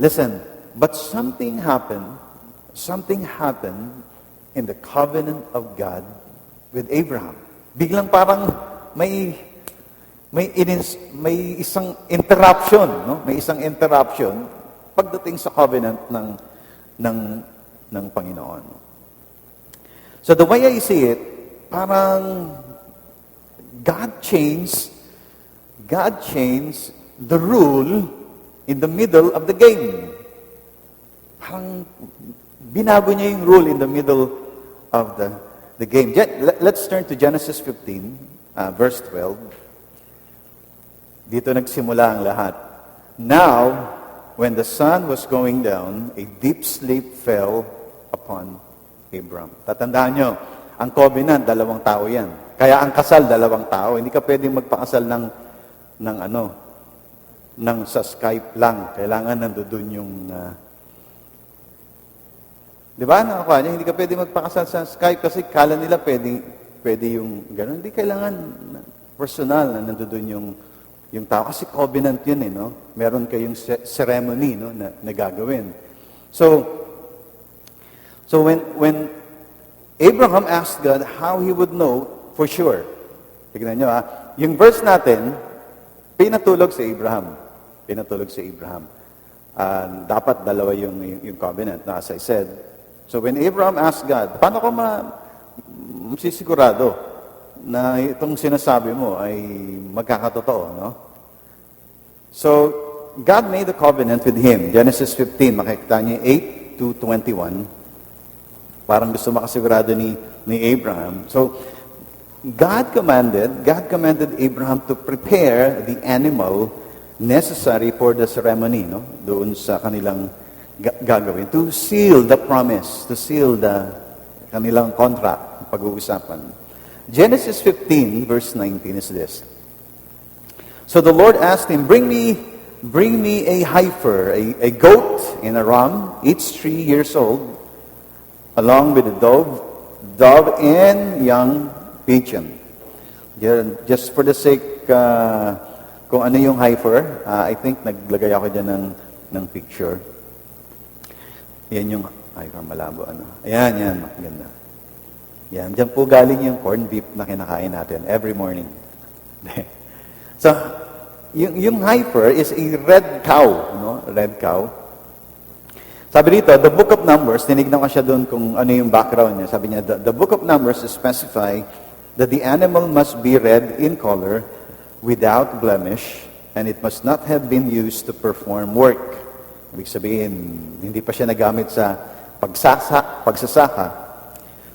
Listen, but something happened in the covenant of God with Abraham. Biglang parang may isang interruption, no? May isang interruption pagdating sa covenant ng Panginoon. So the way I see it, parang God changed the rule in the middle of the game. Parang binago niya yung rule in the middle of the game. Let's turn to Genesis 15, verse 12. Dito nagsimula ang lahat. Now, when the sun was going down, a deep sleep fell upon Abram. Tatandaan nyo, ang covenant, 2 tao yan. Kaya ang kasal, 2 tao. Hindi ka pwedeng magpakasal ng sa Skype lang. Kailangan nandoon yung... di ba? Nakakuha niya, hindi ka pwedeng magpakasal sa Skype kasi kala nila pwede yung gano'n. Hindi kailangan personal na nandoon yung tao. Kasi covenant yun no? Meron kayong ceremony, no? na gagawin. So when Abraham asked God how he would know for sure. Tignan nyo yung verse natin, pinatulog si Abraham. Dapat dalawa yung covenant, as I said. So when Abraham asked God, paano ko masisigurado na itong sinasabi mo ay magkakatotoo, no? So, God made a covenant with him. Genesis 15, makikita niyo 8-21. Parang gusto makasigurado ni Abraham. So, God commanded Abraham to prepare the animal necessary for the ceremony, no? Doon sa kanilang gagawin. To seal the promise, to seal the kanilang contract, pag-uusapan. Genesis 15, verse 19 is this. So the Lord asked him, bring me a heifer, a goat in a ram, each 3 years old, along with a dove and young pigeon. Just for the sake, kung ano yung heifer, I think naglagay ako dyan ng picture. Yan yung heifer, malabo. Ayan, maganda. Yan, dyan po galing yung corned beef na kinakain natin every morning. So, yung heifer is a red cow, no? Red cow. Sabi dito, the book of Numbers, tinignan ko siya doon kung ano yung background niya. Sabi niya, the book of Numbers specify that the animal must be red in color, without blemish, and it must not have been used to perform work. Ibig sabihin, hindi pa siya nagamit sa pagsasaka.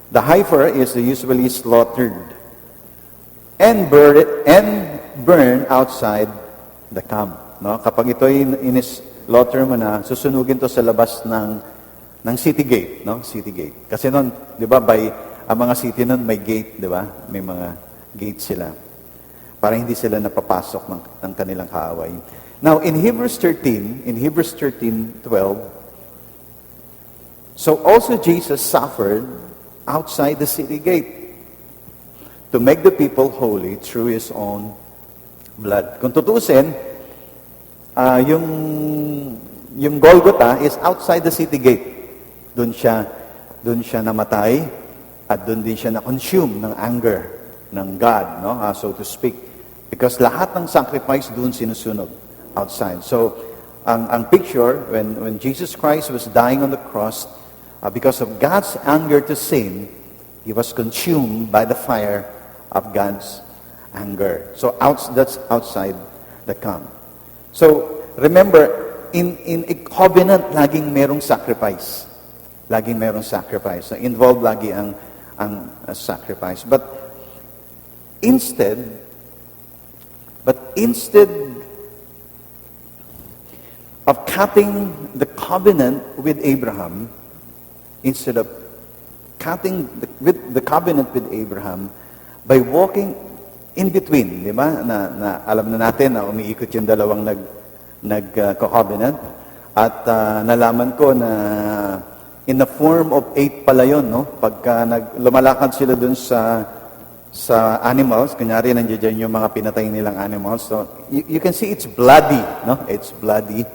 The heifer is usually slaughtered and burned outside the camp. No? Kapag ito in-slaughter mo na, susunugin to sa labas ng city gate, no? City gate. Kasi noon, 'di ba, ang mga city noon may gate, 'di ba? May mga gate sila. Para hindi sila napapasok ng kanilang kaaway. Now, in Hebrews 13:12, so also Jesus suffered outside the city gate to make the people holy through his own blood. Kung tutusin, yung Golgotha is outside the city gate. Doon siya namatay at doon din siya na-consume ng anger ng God, no? So to speak. Because lahat ng sacrifice doon sinusunog outside. So, ang picture, when Jesus Christ was dying on the cross, because of God's anger to sin, he was consumed by the fire of God's anger. So, that's outside the camp. So, remember, in a covenant, laging merong sacrifice. Laging merong sacrifice. So, involved lagi ang sacrifice. But instead of cutting the covenant with Abraham, instead of cutting the covenant with Abraham by walking in between, di ba? Na alam na natin na umiikot yung dalawang nag-covenant at nalaman ko na in the form of 8 pala yun, no? Pagka lumalakad sila dun sa animals, kunyari nandiyan yung mga pinatay nilang animals. So you can see it's bloody, no? It's bloody.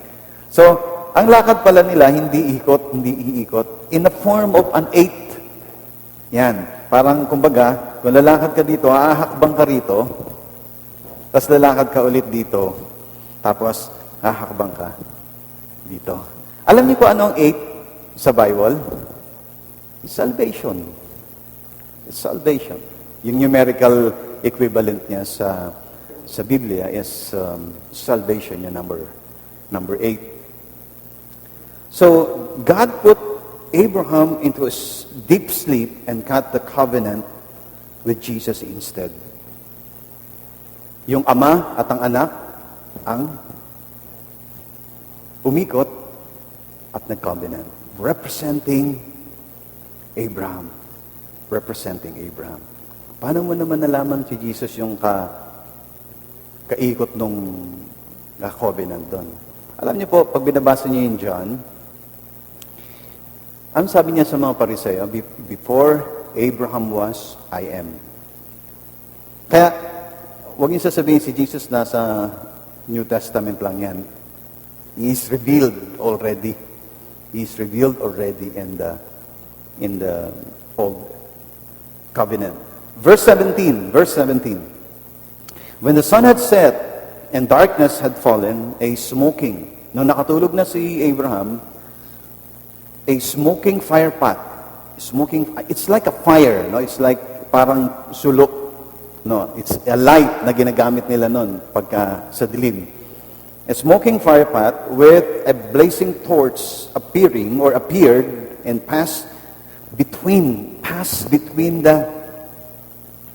So ang lakad pala nila, hindi iikot, in the form of an 8. Yan. Parang, kumbaga, kung lalakad ka dito, hahakbang ka rito, tapos lalakad ka ulit dito, tapos hahakbang ka dito. Alam niyo kung ano ang 8 sa Bible? Salvation. It's salvation. Yung numerical equivalent niya sa Biblia is salvation, yung number 8. So, God put Abraham into a deep sleep and cut the covenant with Jesus instead. Yung ama at ang anak ang umikot at nag-covenant, representing Abraham. Paano mo naman nalaman si Jesus yung kaikot nung covenant doon? Alam niyo po, pag binabasa niyo yung John, ang sabi niya sa mga Pariseo, before Abraham was, I am. Kaya, huwag niyo sasabihin si Jesus nasa New Testament lang yan. He is revealed already. He is revealed already in the Old Covenant. Verse 17. When the sun had set and darkness had fallen, nung nakatulog na si Abraham, a smoking fire pot. It's like a fire, no? It's like parang sulok. No, it's a light na ginagamit nila noon pagka sa dilim. A smoking fire pot with a blazing torch appeared and passed between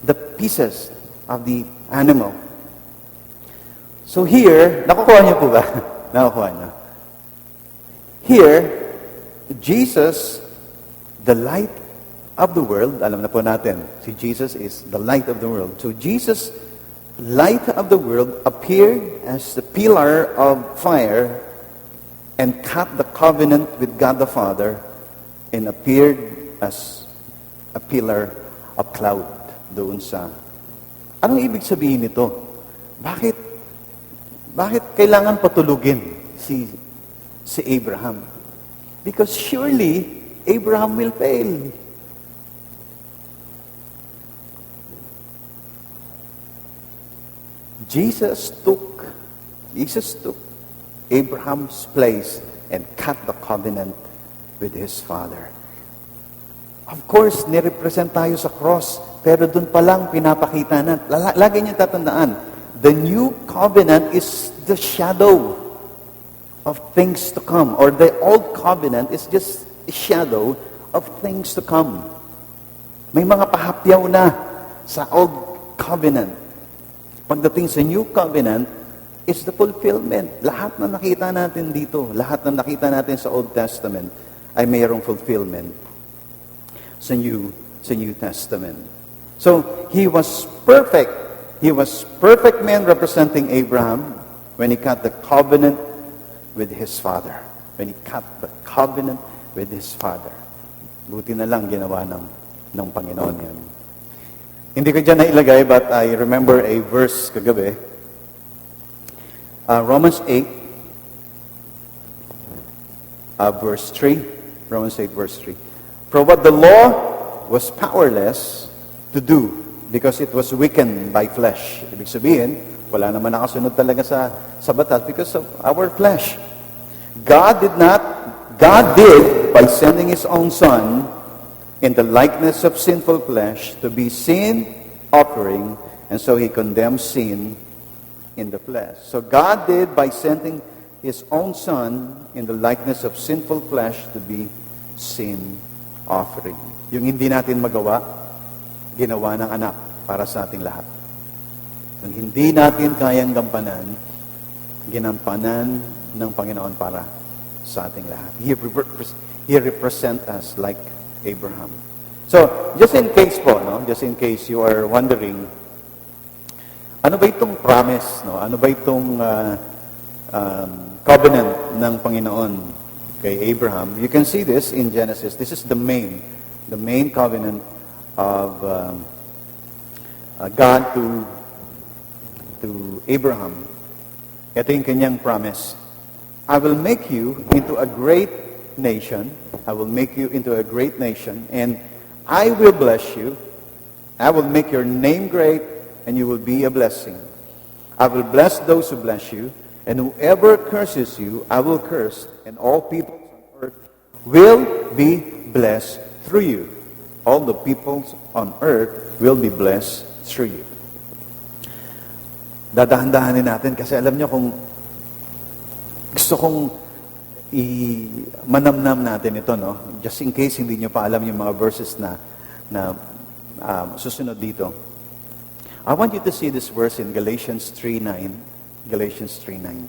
the pieces of the animal. So here, nakukuha niyo po ba? Nakukuha niyo. Here, Jesus, the light of the world, alam na po natin, si Jesus is the light of the world. So Jesus, light of the world, appeared as the pillar of fire and cut the covenant with God the Father and appeared as a pillar of cloud doon sa... Anong ibig sabihin nito? Bakit kailangan patulugin si Abraham? Because surely Abraham will fail. Jesus took Abraham's place and cut the covenant with his father. Of course, nirepresent tayo sa cross, pero dun pa lang pinapakita na. Lagi niyo tatandaan, the new covenant is the shadow of things to come, or the old covenant is just a shadow of things to come. May mga pahapyaw na sa old covenant. Pagdating sa new covenant, is the fulfillment. Lahat na nakita natin dito, lahat na nakita natin sa Old Testament, ay mayroong fulfillment sa New Testament. So, he was perfect. He was perfect man representing Abraham when he cut the covenant with his father. When he cut the covenant with his father. Buti na lang ginawa ng Panginoon yan. Hindi ko dyan nailagay, but I remember a verse kagabi. Romans 8, verse 3. Romans 8, verse 3. For what the law was powerless to do, because it was weakened by flesh. Ibig sabihin, wala naman nakasunod talaga sa batas because of our flesh. God did, by sending His own Son, in the likeness of sinful flesh, to be sin offering, and so He condemns sin in the flesh. So God did, by sending His own Son in the likeness of sinful flesh, to be sin offering. Yung hindi natin magawa, ginawa ng anak para sa ating lahat. Yung hindi natin kayang gampanan, ginampanan ng Panginoon para sa ating lahat. He represents us like Abraham. So, just in case po, no? Just in case you are wondering, ano ba itong promise, no? Ano ba itong covenant ng Panginoon kay Abraham? You can see this in Genesis. This is the main covenant of God to Abraham. Ito yung kanyang promise. I will make you into a great nation. I will make you into a great nation, and I will bless you. I will make your name great, and you will be a blessing. I will bless those who bless you, and whoever curses you, I will curse, and all peoples on earth will be blessed through you. All the peoples on earth will be blessed through you. Dadahan-dahanin natin kasi alam niyo kung gusto kong manamnam natin ito, no? Just in case hindi niyo pa alam yung mga verses na susunod dito. I want you to see this verse in Galatians 3:9. Galatians 3:9.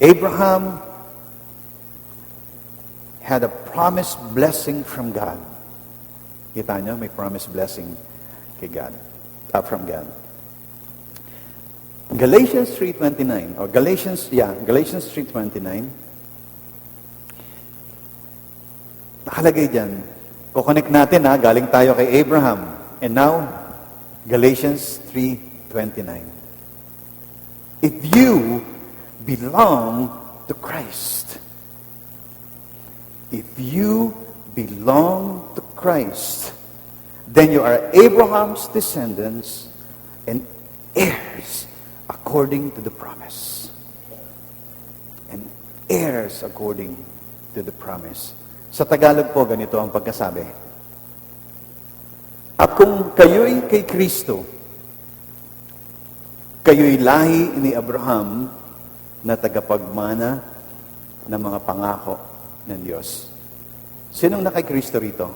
Abraham had a promised blessing from God. Kita niyo, may promised blessing kay God, from God. Galatians 3:29 or Galatians 3:29. Nakalagay diyan. Ko-connect natin galing tayo kay Abraham. And now Galatians 3:29. If you belong to Christ, if you belong to Christ, then you are Abraham's descendants and heirs according to the promise. And heirs according to the promise. Sa Tagalog po, ganito ang pagkasabi. At kung kayo'y kay Kristo, kayo'y lahi ni Abraham na tagapagmana ng mga pangako ng Diyos. Sinong na kay Kristo rito?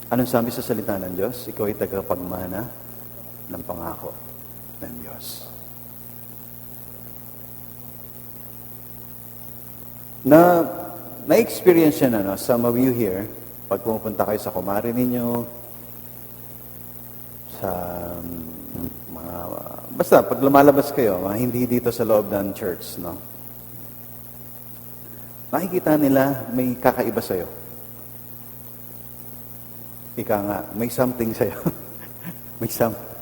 Anong sabi sa salita ng Diyos? Ikaw ay tagapagmana ng pangako ng Diyos. Na-experience yan, some of you here, pag pumupunta kayo sa kumari ninyo, sa mga, basta pag lumalabas kayo, hindi dito sa loob ng church, no? Makikita nila may kakaiba sa'yo. Ika nga, may something sa'yo. May something.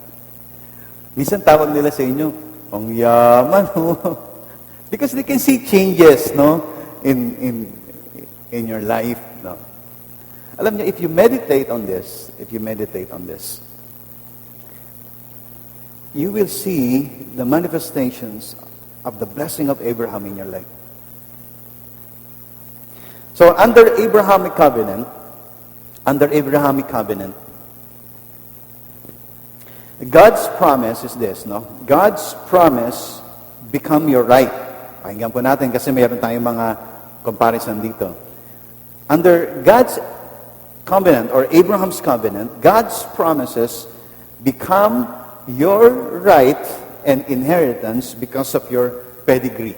Minsan tawag nila sa inyo, ang yaman, no? Because they can see changes, no? In your life, no? Alam niyo, if you meditate on this, you will see the manifestations of the blessing of Abraham in your life. So, under Abrahamic covenant, God's promise is this, no? God's promise become your right. Pakinggan po natin kasi mayroon tayong mga comparison dito. Under God's covenant or Abraham's covenant, God's promises become your right and inheritance because of your pedigree.